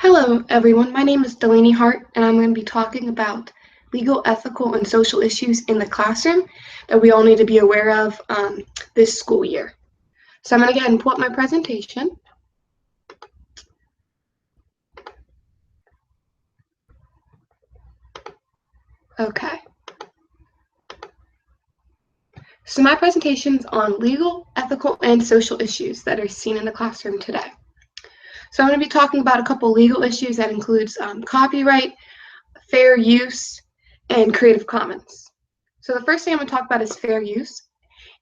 Hello, everyone. My name is Delaney Hart, and I'm going to be talking about legal, ethical, and social issues in the classroom that we all need to be aware of this school year. So I'm going to go ahead and pull up my presentation. Okay. So my presentation is on legal, ethical, and social issues that are seen in the classroom today. So I'm going to be talking about a couple legal issues that includes copyright, fair use, and Creative Commons. So the first thing I'm going to talk about is fair use.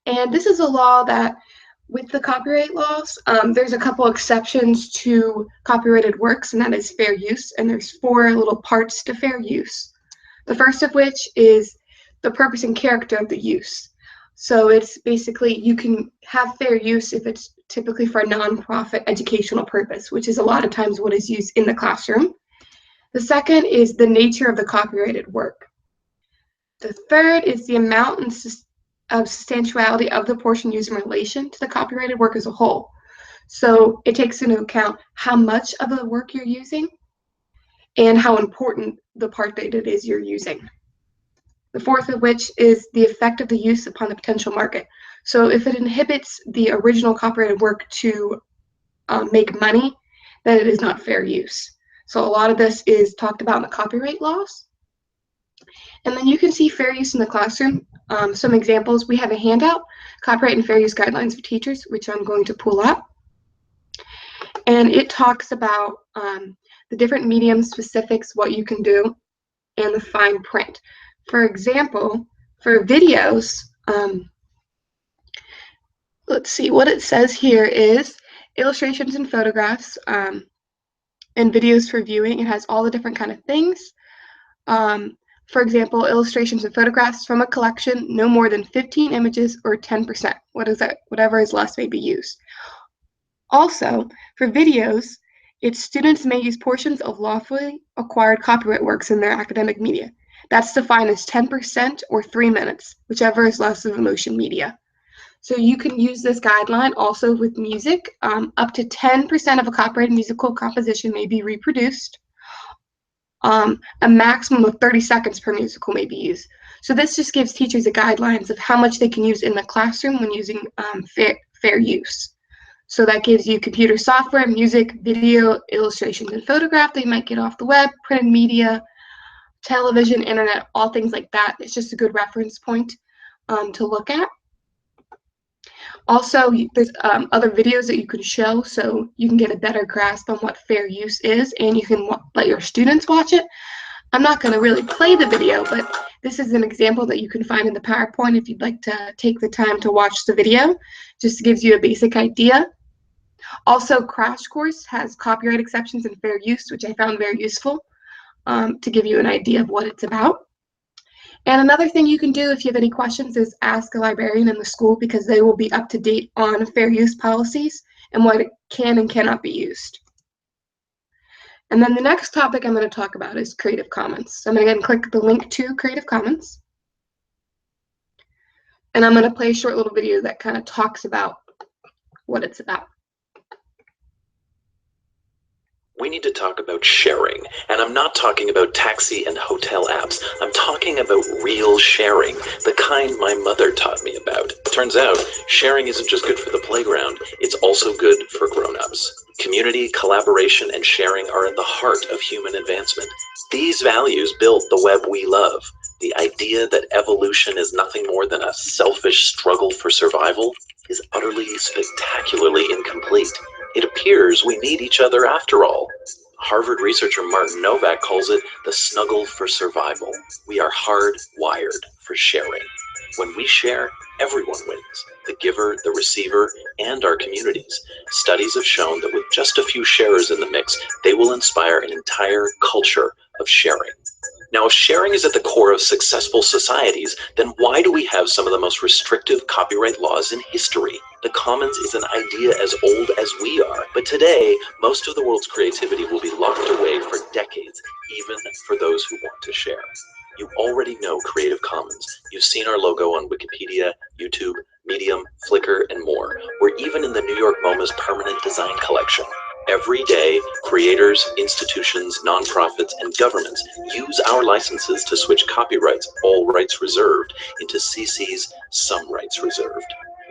And this is a law that, with the copyright laws, there's a couple exceptions to copyrighted works, and that is fair use. And there's four little parts to fair use. The first of which is the purpose and character of the use. So it's basically you can have fair use if it's typically for a nonprofit educational purpose, which is a lot of times what is used in the classroom. The second is the nature of the copyrighted work. The third is the amount and substantiality of the portion used in relation to the copyrighted work as a whole. So it takes into account how much of the work you're using and how important the part that it is you're using. The fourth of which is the effect of the use upon the potential market. So if it inhibits the original copyrighted work to make money, then it is not fair use. So a lot of this is talked about in the copyright laws. And then you can see fair use in the classroom. Some examples, we have a handout, Copyright and Fair Use Guidelines for Teachers, which I'm going to pull up. And it talks about the different medium specifics, what you can do, and the fine print. For example, for videos, let's see, what it says here is illustrations and photographs and videos for viewing. It has all the different kind of things. For example, illustrations and photographs from a collection, no more than 15 images or 10%. What is that? Whatever is less may be used. Also, for videos, its students may use portions of lawfully acquired copyright works in their academic media. That's defined as 10% or 3 minutes, whichever is less of a motion media. So you can use this guideline also with music. Up to 10% of a copyrighted musical composition may be reproduced. A maximum of 30 seconds per musical may be used. So this just gives teachers the guidelines of how much they can use in the classroom when using fair use. So that gives you computer software, music, video, illustrations, and photograph that you might get off the web, printed media, television, internet, all things like that. It's just a good reference point to look at. Also, there's other videos that you can show so you can get a better grasp on what fair use is, and you can let your students watch it. I'm not going to really play the video, but this is an example that you can find in the PowerPoint if you'd like to take the time to watch the video. Just gives you a basic idea. Also, Crash Course has copyright exceptions and fair use, which I found very useful to give you an idea of what it's about. And another thing you can do if you have any questions is ask a librarian in the school, because they will be up to date on fair use policies and what can and cannot be used. And then the next topic I'm going to talk about is Creative Commons. So I'm going to go ahead and click the link to Creative Commons. And I'm going to play a short little video that kind of talks about what it's about. We need to talk about sharing, and I'm not talking about taxi and hotel apps. I'm talking about real sharing, the kind my mother taught me about. Turns out, sharing isn't just good for the playground, it's also good for grown-ups. Community, collaboration, and sharing are at the heart of human advancement. These values built the web we love. The idea that evolution is nothing more than a selfish struggle for survival is utterly, spectacularly incomplete. It appears we need each other after all. Harvard researcher Martin Novak calls it the snuggle for survival. We are hardwired for sharing. When we share, everyone wins. The giver, the receiver, and our communities. Studies have shown that with just a few sharers in the mix, they will inspire an entire culture of sharing. Now, if sharing is at the core of successful societies, then why do we have some of the most restrictive copyright laws in history? The commons is an idea as old as we are, but today, most of the world's creativity will be locked away for decades, even for those who want to share. You already know Creative Commons. You've seen our logo on Wikipedia, YouTube, Medium, Flickr, and more. We're even in the New York MoMA's permanent design collection. Every day, creators, institutions, nonprofits, and governments use our licenses to switch copyrights, all rights reserved, into CC's some rights reserved.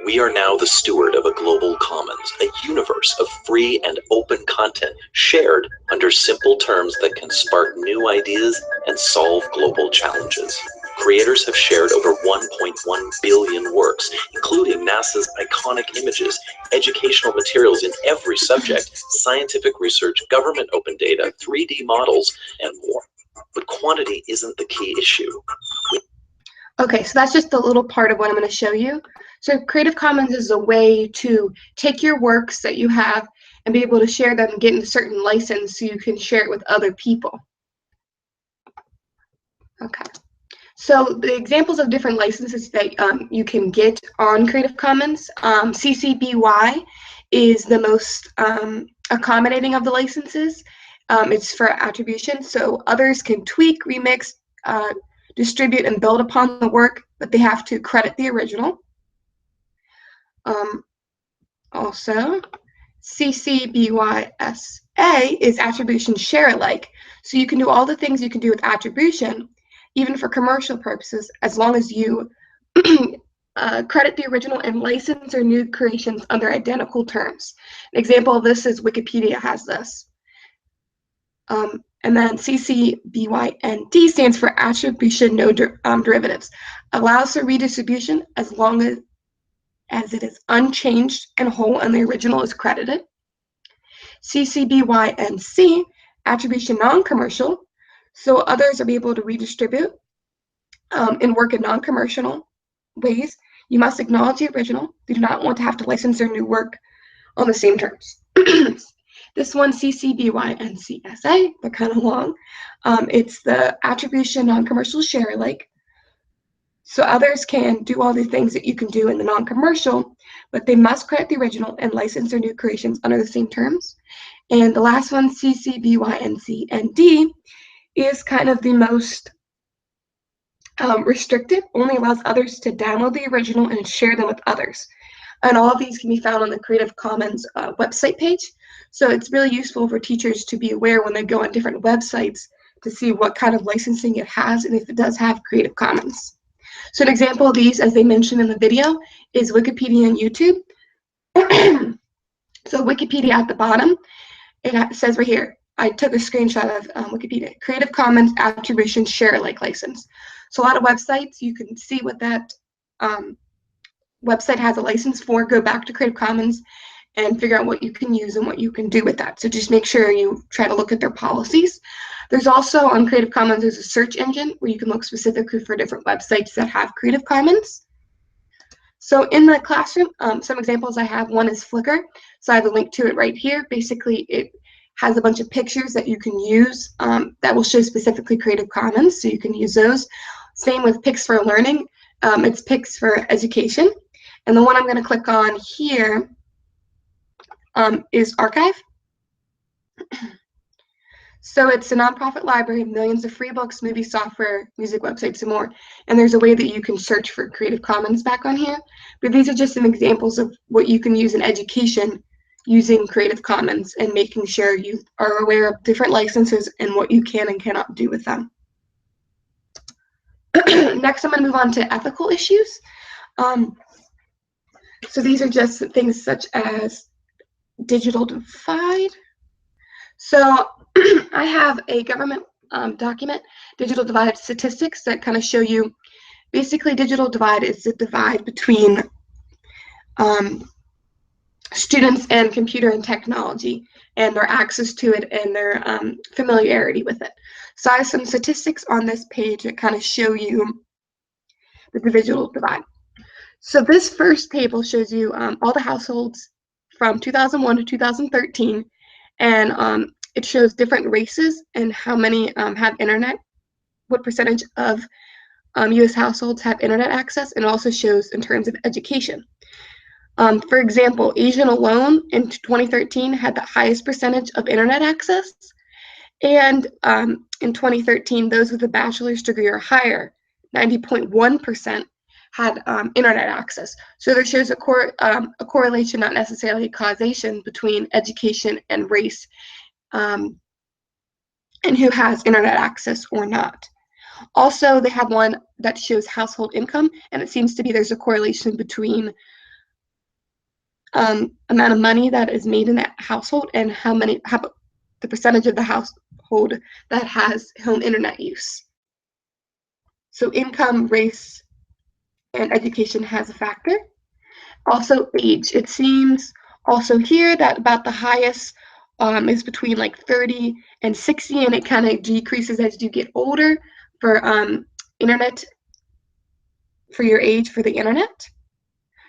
We are now the steward of a global commons, a universe of free and open content shared under simple terms that can spark new ideas and solve global challenges. Creators have shared over 1.1 billion works, including NASA's iconic images, educational materials in every subject, scientific research, government open data, 3D models, and more. But quantity isn't the key issue. Okay, so that's just a little part of what I'm going to show you. So Creative Commons is a way to take your works that you have and be able to share them and get a certain license so you can share it with other people. Okay. So the examples of different licenses that you can get on Creative Commons, CC BY is the most accommodating of the licenses. It's for attribution, so others can tweak, remix, distribute, and build upon the work, but they have to credit the original. Also, CC BY-SA is attribution share alike, so you can do all the things you can do with attribution, even for commercial purposes, as long as you credit the original and license or new creations under identical terms. An example of this is Wikipedia has this. And then CC-BY-ND stands for attribution no derivatives. Allows for redistribution as long as it is unchanged and whole and the original is credited. CC-BY-NC, attribution non-commercial, so others are able to redistribute and work in non-commercial ways. You must acknowledge the original. They do not want to have to license their new work on the same terms. This one, CC BY and CSA, they're kind of long. It's the attribution non-commercial share alike. So others can do all the things that you can do in the non-commercial, but they must credit the original and license their new creations under the same terms. And the last one, CC BY and C and D, is kind of the most restricted, only allows others to download the original and share them with others. And all of these can be found on the Creative Commons website page. So it's really useful for teachers to be aware when they go on different websites to see what kind of licensing it has and if it does have Creative Commons. So an example of these, as they mentioned in the video, is Wikipedia and YouTube. So Wikipedia at the bottom, it says right here, I took a screenshot of Wikipedia, Creative Commons Attribution Share Alike license. So a lot of websites, you can see what that website has a license for, go back to Creative Commons and figure out what you can use and what you can do with that. So just make sure you try to look at their policies. There's also on Creative Commons, there's a search engine where you can look specifically for different websites that have Creative Commons. So in the classroom, some examples I have, one is Flickr. So I have a link to it right here. Basically, it has a bunch of pictures that you can use that will show specifically Creative Commons, so you can use those. Same with Pics for Learning. It's Pics for Education. And the one I'm going to click on here is Archive. So it's a nonprofit library of millions of free books, movie software, music websites, and more. And there's a way that you can search for Creative Commons back on here. But these are just some examples of what you can use in education using Creative Commons and making sure you are aware of different licenses and what you can and cannot do with them. Next, I'm going to move on to ethical issues. So these are just things such as digital divide. So I have a government document, Digital Divide Statistics, that kind of show you basically digital divide is the divide between students and computer and technology and their access to it and their familiarity with it. So I have some statistics on this page that kind of show you the digital divide. So this first table shows you all the households from 2001 to 2013, and it shows different races and how many have internet, what percentage of U.S. households have internet access, and also shows in terms of education. For example, Asian alone in 2013 had the highest percentage of internet access, and in 2013, those with a bachelor's degree or higher, 90.1%, had internet access. So there shows a correlation, not necessarily a causation, between education and race, and who has internet access or not. Also, they have one that shows household income, and it seems to be there's a correlation between amount of money that is made in that household and how the percentage of the household that has home internet use. So income, race, and education has a factor. Also age. It seems also here that about the highest is between like 30 and 60, and it kind of decreases as you get older for internet, for your age for the internet.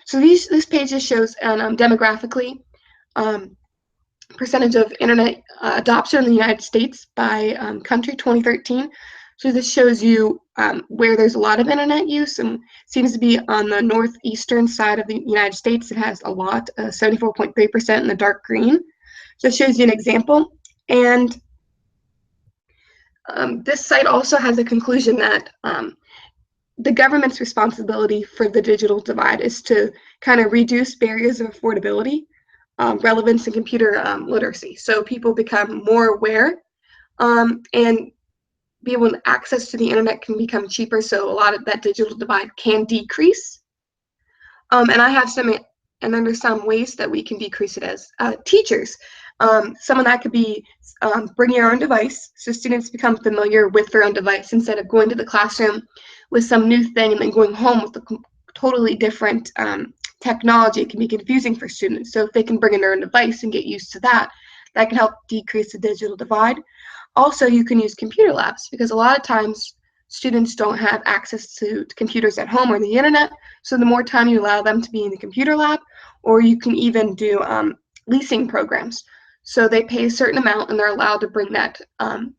So this page just shows demographically percentage of internet adoption in the United States by country 2013. So this shows you where there's a lot of internet use, and seems to be on the northeastern side of the United States. It has a lot, 74.3% in the dark green. So it shows you an example. And this site also has a conclusion that the government's responsibility for the digital divide is to kind of reduce barriers of affordability, relevance, and computer literacy. So people become more aware, and be able to access to the internet can become cheaper. So a lot of that digital divide can decrease. And I have there's some ways that we can decrease it as teachers. Some of that could be bring your own device, so students become familiar with their own device instead of going to the classroom with some new thing and then going home with a totally different technology. It can be confusing for students. So if they can bring in their own device and get used to that, that can help decrease the digital divide. Also, you can use computer labs, because a lot of times students don't have access to computers at home or the internet. So the more time you allow them to be in the computer lab, or you can even do leasing programs. So they pay a certain amount and they're allowed to bring that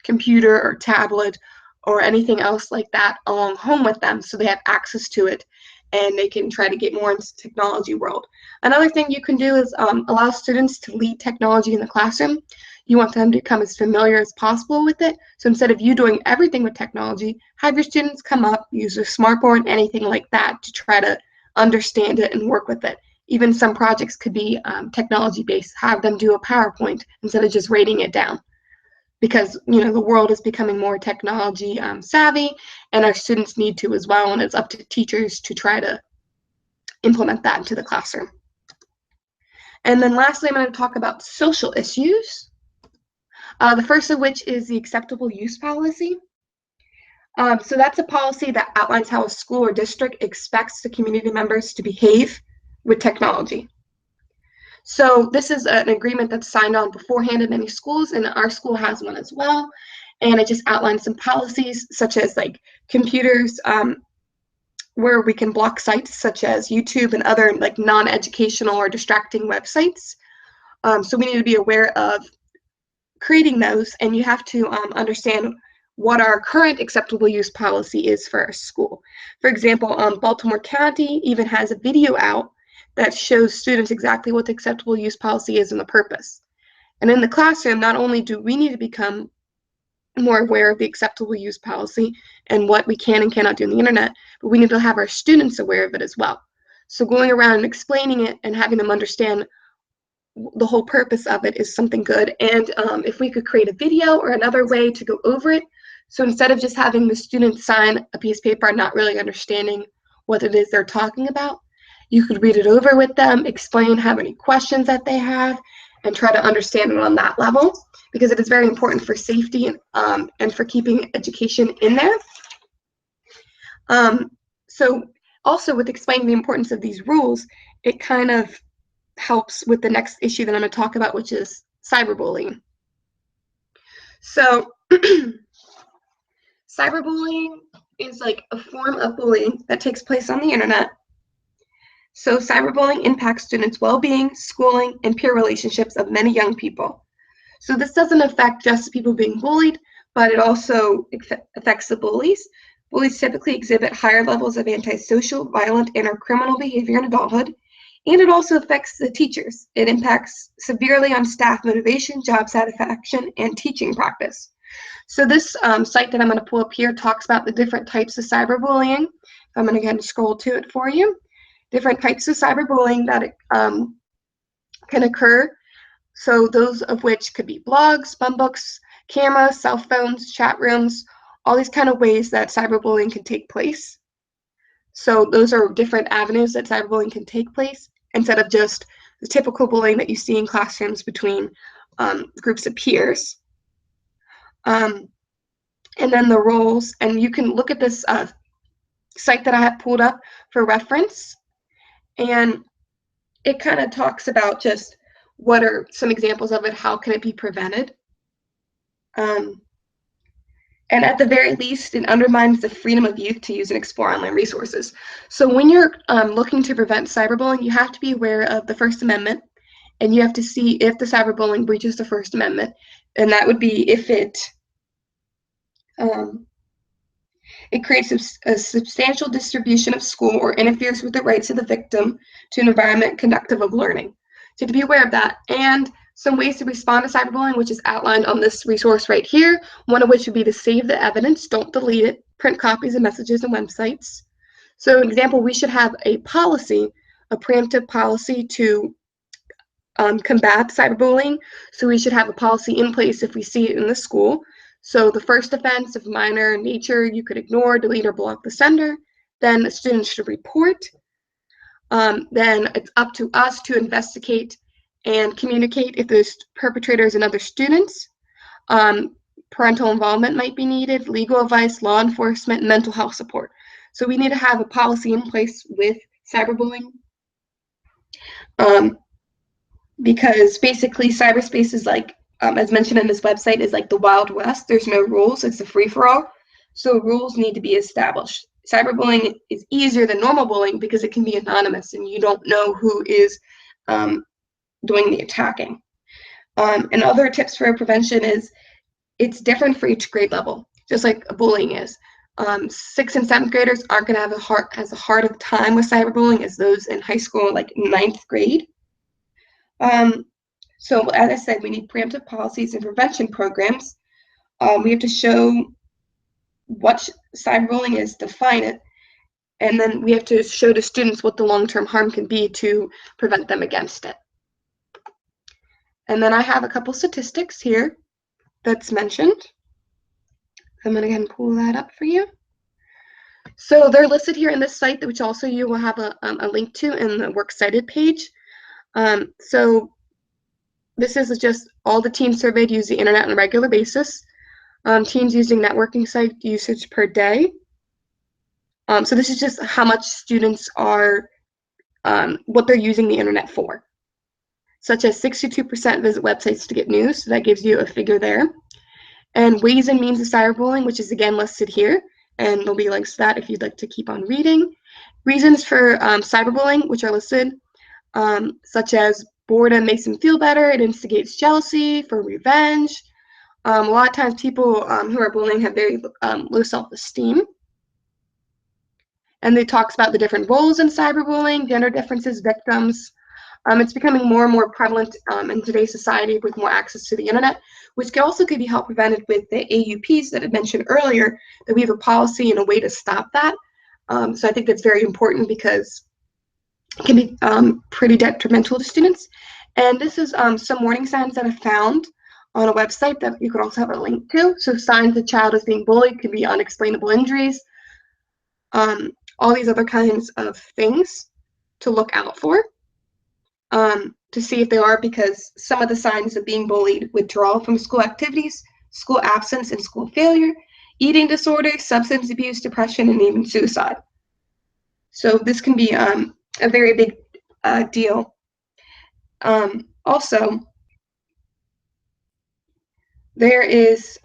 computer or tablet or anything else like that along home with them, so they have access to it and they can try to get more into the technology world. Another thing you can do is allow students to lead technology in the classroom. You want them to become as familiar as possible with it. So instead of you doing everything with technology, have your students come up, use a smartboard, anything like that, to try to understand it and work with it. Even some projects could be technology-based. Have them do a PowerPoint instead of just writing it down. Because the world is becoming more technology savvy, and our students need to as well, and it's up to teachers to try to implement that into the classroom. And then lastly, I'm going to talk about social issues. The first of which is the acceptable use policy. So that's a policy that outlines how a school or district expects the community members to behave with technology. So this is an agreement that's signed on beforehand in many schools, and our school has one as well. And it just outlines some policies, such as like computers, where we can block sites such as YouTube and other like non-educational or distracting websites. So we need to be aware of creating those, and you have to understand what our current acceptable use policy is for our school. For example, Baltimore County even has a video out that shows students exactly what the acceptable use policy is and the purpose. And in the classroom, not only do we need to become more aware of the acceptable use policy and what we can and cannot do on the internet, but we need to have our students aware of it as well. So going around and explaining it and having them understand the whole purpose of it is something good. And if we could create a video or another way to go over it, so instead of just having the students sign a piece of paper and not really understanding what it is they're talking about, you could read it over with them, explain, have any questions that they have, and try to understand it on that level, because it is very important for safety and for keeping education in there. So also with explaining the importance of these rules, it kind of helps with the next issue that I'm going to talk about, which is cyberbullying. So cyberbullying is like a form of bullying that takes place on the internet. So cyberbullying impacts students' well-being, schooling, and peer relationships of many young people. So this doesn't affect just people being bullied, but it also affects the bullies. Bullies typically exhibit higher levels of antisocial, violent, and/or criminal behavior in adulthood. And it also affects the teachers. It impacts severely on staff motivation, job satisfaction, and teaching practice. So this site that I'm going to pull up here talks about the different types of cyberbullying. I'm going to again scroll to it for you. Different types of cyberbullying that can occur. So those of which could be blogs, bum books, cameras, cell phones, chat rooms, all these kind of ways that cyberbullying can take place. So those are different avenues that cyberbullying can take place instead of just the typical bullying that you see in classrooms between groups of peers. And then the roles, and you can look at this site that I have pulled up for reference, and it kind of talks about just what are some examples of it, how can it be prevented. And at the very least, it undermines the freedom of youth to use and explore online resources. So when you're looking to prevent cyberbullying, you have to be aware of the First Amendment, and you have to see if the cyberbullying breaches the First Amendment, and that would be if it creates a substantial distribution of school or interferes with the rights of the victim to an environment conducive of learning. So to be aware of that, and some ways to respond to cyberbullying, which is outlined on this resource right here, one of which would be to save the evidence, don't delete it, print copies of messages and websites. So an example, we should have a policy, a preemptive policy to combat cyberbullying. So we should have a policy in place if we see it in the school. So the first offense of minor nature, you could ignore, delete, or block the sender. Then the student should report. Then it's up to us to investigate and communicate if there's perpetrators and other students. Parental involvement might be needed, legal advice, law enforcement, mental health support. So we need to have a policy in place with cyberbullying. Because basically cyberspace is like, as mentioned in this website, is like the Wild West. There's no rules, it's a free-for-all. So rules need to be established. Cyberbullying is easier than normal bullying because it can be anonymous and you don't know who is doing the attacking. And other tips for prevention is it's different for each grade level, just like bullying is. 6th and 7th graders aren't going to have as hard of time with cyberbullying as those in high school, like 9th grade. So as I said, we need preemptive policies and prevention programs. We have to show what cyberbullying is, define it, and then we have to show to students what the long-term harm can be to prevent them against it. And then I have a couple statistics here that's mentioned. I'm going to go ahead and pull that up for you. So they're listed here in this site, which also you will have a link to in the Works Cited page. So this is just all the teens surveyed use the internet on a regular basis. Teens using networking site usage per day. So this is just how much students are, what they're using the internet for. Such as 62% visit websites to get news, so that gives you a figure there. And ways and means of cyberbullying, which is again listed here, and there'll be links to that if you'd like to keep on reading. Reasons for cyberbullying, which are listed, such as boredom makes them feel better, it instigates jealousy, for revenge. A lot of times people who are bullying have very low self-esteem. And it talks about the different roles in cyberbullying, gender differences, victims. It's becoming more and more prevalent in today's society with more access to the internet, which also could be helped prevented with the AUPs that I mentioned earlier, that we have a policy and a way to stop that. So I think that's very important because it can be pretty detrimental to students. And this is some warning signs that I found on a website that you could also have a link to. So signs the child is being bullied could be unexplainable injuries, all these other kinds of things to look out for. To see if they are, because some of the signs of being bullied: withdrawal from school activities, school absence and school failure, eating disorders, substance abuse, depression, and even suicide. So this can be a very big deal. Also, there is,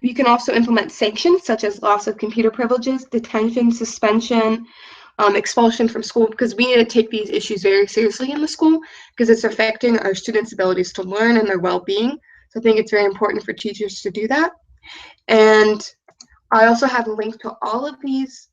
you can also implement sanctions such as loss of computer privileges, detention, suspension, expulsion from school, because we need to take these issues very seriously in the school because it's affecting our students' abilities to learn and their well-being. So I think it's very important for teachers to do that. And I also have a link to all of these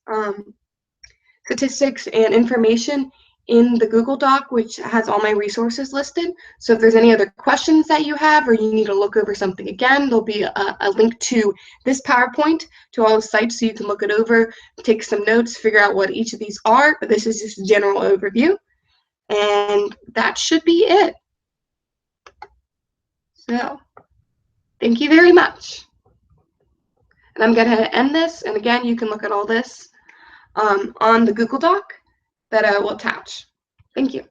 statistics and information in the Google Doc, which has all my resources listed. So if there's any other questions that you have or you need to look over something again, there'll be a link to this PowerPoint to all the sites so you can look it over, take some notes, figure out what each of these are. This is just a general overview. And that should be it. So thank you very much. And I'm going to end this. And again, you can look at all this on the Google Doc that I will attach. Thank you.